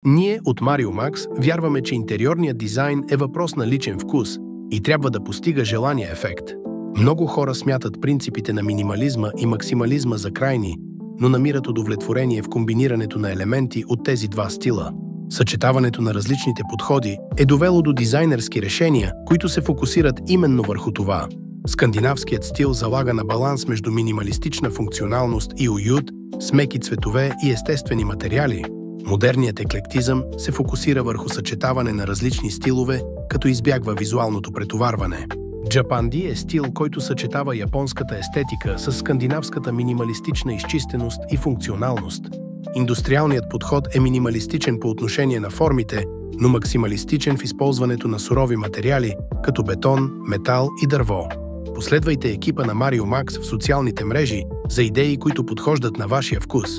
Ние от Mario Max вярваме, че интериорният дизайн е въпрос на личен вкус и трябва да постига желания ефект. Много хора смятат принципите на минимализма и максимализма за крайни, но намират удовлетворение в комбинирането на елементи от тези два стила. Съчетаването на различните подходи е довело до дизайнерски решения, които се фокусират именно върху това. Скандинавският стил залага на баланс между минималистична функционалност и уют, с меки цветове и естествени материали. Модерният еклектизъм се фокусира върху съчетаване на различни стилове, като избягва визуалното претоварване. Джапанди е стил, който съчетава японската естетика с скандинавската минималистична изчистеност и функционалност. Индустриалният подход е минималистичен по отношение на формите, но максималистичен в използването на сурови материали, като бетон, метал и дърво. Последвайте екипа на Mario Max в социалните мрежи за идеи, които подхождат на вашия вкус.